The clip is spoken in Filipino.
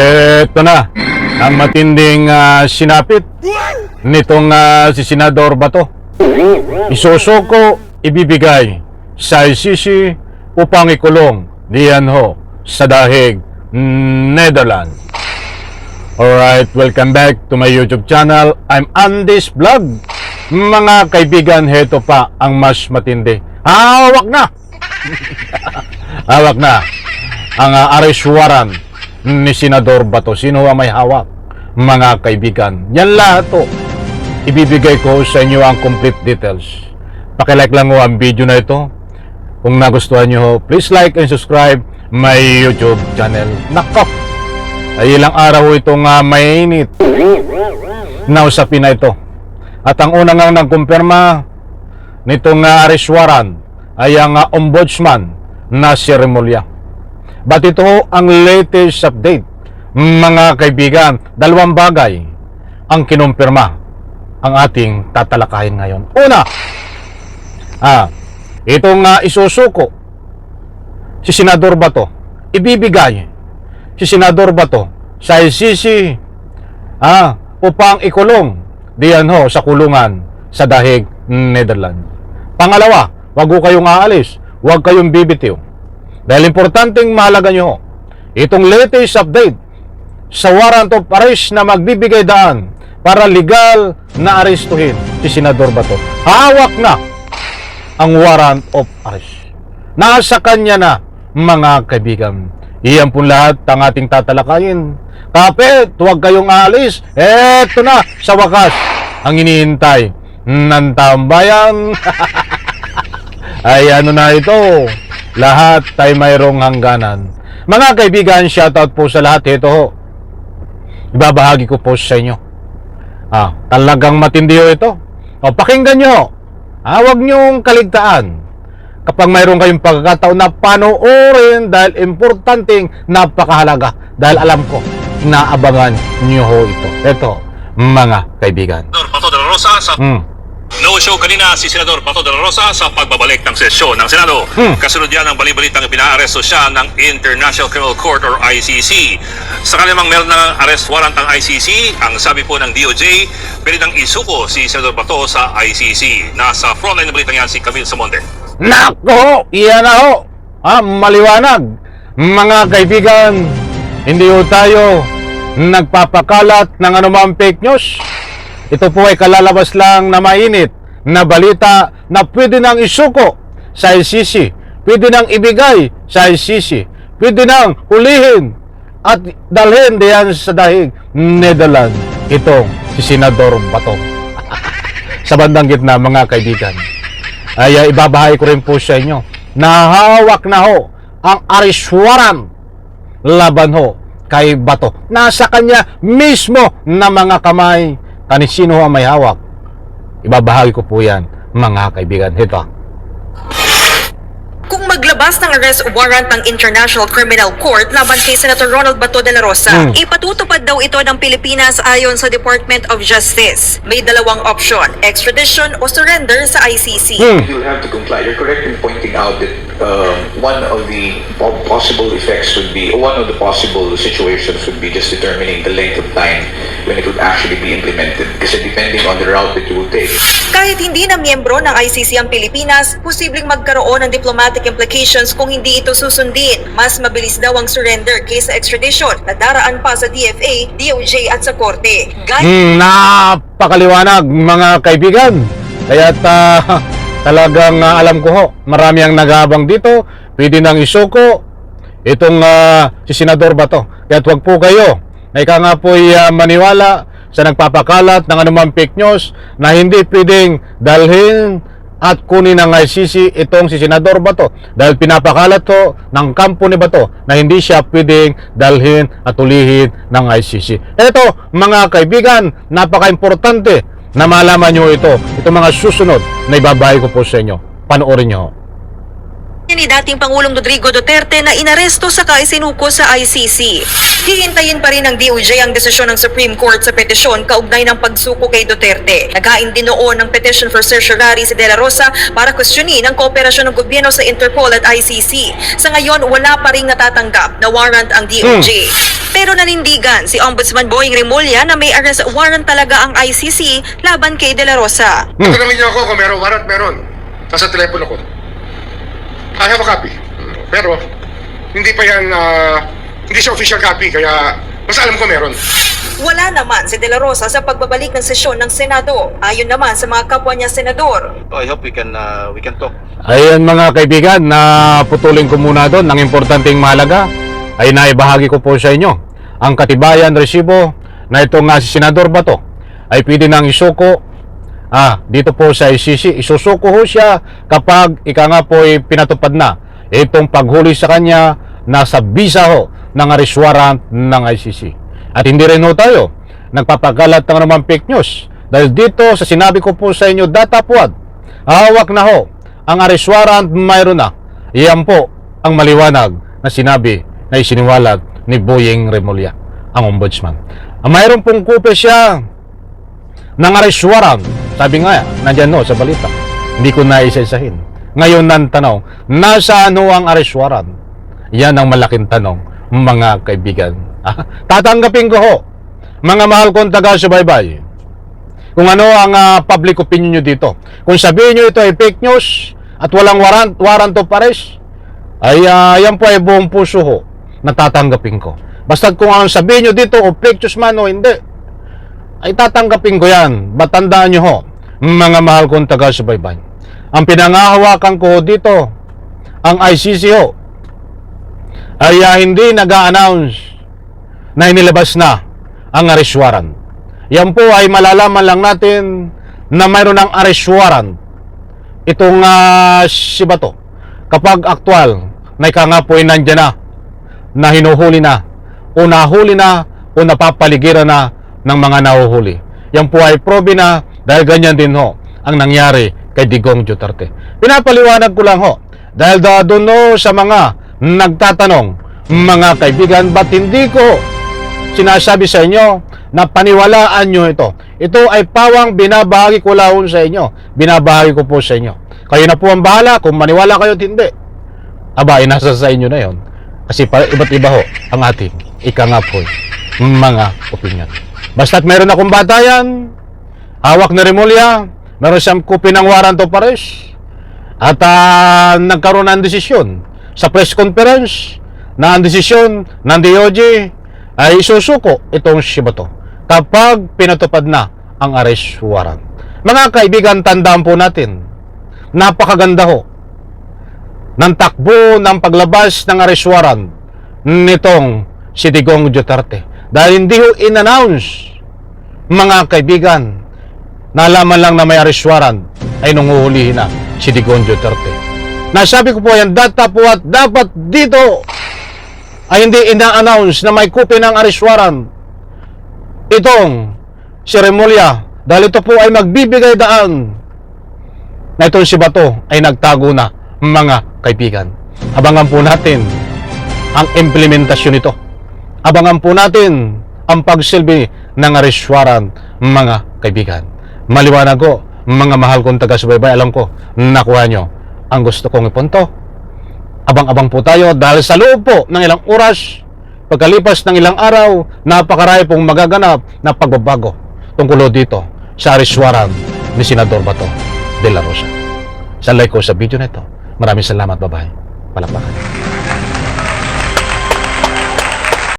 Eto na ang matinding sinapit nitong si Senador Bato. Isusuko, ibibigay sa ICC upang ikulong diyan ho sa dahig Netherlands. Alright, welcome back to my YouTube channel. I'm Andy's Vlog. Mga kaibigan, heto pa ang mas matindi. Hawak na! Hawak na ang arrest warrant ni Senador Bato. Sino ang may hawak? Mga kaibigan, yan lahat to. Ibibigay ko sa inyo ang complete details. Pakilike lang ho ang video na ito. Kung nagustuhan nyo, please like and subscribe my YouTube channel. Nako! Ay ilang araw ho itong mainit na usapin na ito. At ang unang nang nagkumpirma nitong arrest warrant ay ang ombudsman na si Remulla. But ito ang latest update, mga kaibigan. Dalawang bagay ang kinumpirma ang ating tatalakayin ngayon. Una, itong isusuko si Senador Bato, ibibigay si Senador Bato sa ICC upang ikulong diyan ho sa kulungan sa dahig Netherlands. Pangalawa, wag ho kayong aalis, wag kayong bibitiw. Dahil importanteng mahalaga nyo itong latest update sa warrant of arrest na magbibigay daan para legal na arestuhin si Senador Bato. Hawak na ang warrant of arrest. Nasa kanya na, mga kaibigan. Iyan po lahat ang ating tatalakayin. Kapit, huwag kayong aalis. Eto na, sa wakas, ang inihintay ng tambayan. Ay ano na ito, lahat tayo mayroong hangganan. Mga kaibigan, shoutout po sa lahat. Ito ho, ibabahagi ko po sa inyo. Talagang matindi ho ito. Pakinggan nyo. Huwag nyong kaligtaan kapag mayroon kayong pagkakataon na panoorin, dahil importanteng napakahalaga. Dahil alam ko, naabangan nyo ho ito. Ito, mga kaibigan. Bato de la Rosa sa no-show kanina si Senador Bato de la Rosa sa pagbabalik ng sesyon ng Senado. Kasunod yan ang balibalitang pinaaresto siya ng International Criminal Court or ICC. Sa kanilang meron ng arrest warrant ang ICC, ang sabi po ng DOJ, pwede nang isuko si Senador Bato sa ICC. Nasa frontline ng balitang yan si Camille Samonte. Nako, iyan na ho. Maliwanag. Mga kaibigan, hindi ho tayo nagpapakalat ng anumang fake news. Ito po ay kalalabas lang na mainit na balita na pwede nang isuko sa ICC, pwede nang ibigay sa ICC, pwede nang hulihin at dalhin diyan sa dahig Netherlands itong si Senador Bato. Sa bandang gitna, mga kaibigan, ay ibabahay ko rin po sa inyo na hawak na ho ang arrest warrant laban ho kay Bato. Nasa kanya mismo na mga kamay. Sino ang may hawak? Ibabahagi ko po yan, mga kaibigan. Ito. Kung maglabas ng arrest warrant ng International Criminal Court laban kay Senator Ronald Bato de la Rosa, ipatutupad daw ito ng Pilipinas ayon sa Department of Justice. May dalawang option, extradition o surrender sa ICC. You'll have to comply. You're correct in pointing out that one of the possible effects would be, one of the possible situations would be just determining the length of time when it would actually be implemented. Kasi depending on the route that you will take. Kahit hindi na miyembro ng ICC ang Pilipinas, posibleng magkaroon ng diplomatic implications kung hindi ito susundin. Mas mabilis daw ang surrender kaysa extradition na daraan pa sa DFA, DOJ at sa korte. Napakaliwanag, mga kaibigan. Kaya talagang alam ko ho, marami ang nag-aabang dito. Pwede nang isuko itong si Senador Bato. Kaya huwag po kayo na ika nga po'y maniwala sa nagpapakalat ng anumang fake news na hindi pwedeng dalhin at kunin ng ICC itong si Senador Bato, dahil pinapakalat to ng kampo ni Bato na hindi siya pwedeng dalhin at ulihin ng ICC. Ito, mga kaibigan, napaka-importante na malaman nyo ito. Ito mga susunod na ibabahagi ko po sa inyo. Panoorin nyo. ni dating Pangulong Rodrigo Duterte na inaresto sa isinuko sa ICC. Hihintayin pa rin ng DOJ ang desisyon ng Supreme Court sa petisyon kaugnay ng pagsuko kay Duterte. Naghain din noon ng petition for certiorari si De La Rosa para questionin ang kooperasyon ng gobyerno sa Interpol at ICC. Sa ngayon, wala pa rin natatanggap na warrant ang DOJ. Pero nanindigan si Ombudsman Boying Remulla na may arrest warrant talaga ang ICC laban kay De La Rosa. Tanungin niyo ako kung meron warrant, meron. Nasa telepono ko. I have a copy. Pero, hindi pa yan, hindi siya official copy, kaya mas alam ko meron. Wala naman si De La Rosa sa pagbabalik ng sesyon ng Senado. Ayon naman sa mga kapwa niya senador. I hope we can talk. Ayan mga kaibigan, na putulin ko muna doon. Ang importanteng mahalaga ay naibahagi ko po sa inyo ang katibayan resibo na itong si Senador Bato ay pwede nang isuko dito po sa ICC. Isusuko ho siya kapag ika nga po ay pinatupad na itong paghuli sa kanya nasa visa ho ng arrest warrant ng ICC. At hindi rin ho tayo nagpapagalat ng naman fake news dahil dito sa sinabi ko po sa inyo data puwad, hawak na ho ang arrest warrant, mayroon na. Iyan po ang maliwanag na sinabi na isiniwalat ni Boying Remulla, ang ombudsman. Mayroon pong kopya siya ng arrest warrant. Sabi nga, nandyan no, sa balita. Hindi ko na isa-isahin. Ngayon nang tanong, nasaan ho ang arrest warrant? Yan ang malaking tanong, mga kaibigan. Tatanggapin ko ho, mga mahal kong taga-subaybay, kung ano ang public opinion nyo dito. Kung sabihin nyo ito ay fake news at walang warrant of arrest, ay yan po ay buong puso ho na tatanggapin ko. Basta kung ang sabihin nyo dito o fake news man o hindi, ay tatanggapin ko yan. Batandaan nyo ho, mga mahal kong taga-subaybay. Ang pinangahawakan ko dito, ang ICC ho, ay hindi nag-a-announce na inilabas na ang arrest warrant. Yan po ay malalaman lang natin na mayroon ng arrest warrant itong si Bato kapag aktual na ika nga po ay nandyan na hinuhuli na o nahuli na o napapaligiran na ng mga nahuhuli. Yan po ay probe na dahil ganyan din ho ang nangyari kay Digong Duterte. Pinapaliwanag ko lang ho dahil doon ho sa mga nagtatanong, mga kaibigan, ba't hindi ko sinasabi sa inyo na paniwalaan nyo ito? Ito ay pawang binabahagi ko lang sa inyo. Binabahagi ko po sa inyo. Kayo na po ang bahala kung maniwala kayo at hindi. Aba, nasa sa inyo na yon. Kasi iba't iba ho ang ating ika nga po mga opinion. Basta't meron akong batayan, hawak na Remulla, meron siyang kopi ng warrant of arrest, at nagkaroon ng desisyon sa press conference na ang desisyon ng DOJ ay isusuko itong si Bato kapag pinatupad na ang arrest warrant. Mga kaibigan, tandaan po natin, napakaganda ho ng takbo ng paglabas ng arrest warrant nitong si Digong Duterte. Dahil hindi ho in-announce, mga kaibigan, nalaman lang na may arrest warrant ay nung uhulihin na si Digong Duterte. Nasabi ko po yan, data po at dapat dito ay hindi ina-announce na may copy ng arrest warrant itong si Remulla dahil ito po ay magbibigay daan na itong si Bato ay nagtago na, mga kaibigan. Abangan po natin ang implementasyon nito. Abangan po natin ang pagsilbi ng arrest warrant, mga kaibigan. Maliwanag ko, mga mahal kong taga-subaybay, alam ko, nakuha nyo ang gusto kong ipunto. Abang-abang po tayo dahil sa loob po ng ilang oras, pagkalipas ng ilang araw, napakarami pong magaganap na pagbabago tungkol dito sa arrest warrant ni Senador Bato de la Rosa. Sa like ko sa video na ito. Maraming salamat, bye-bye. Palakpakan.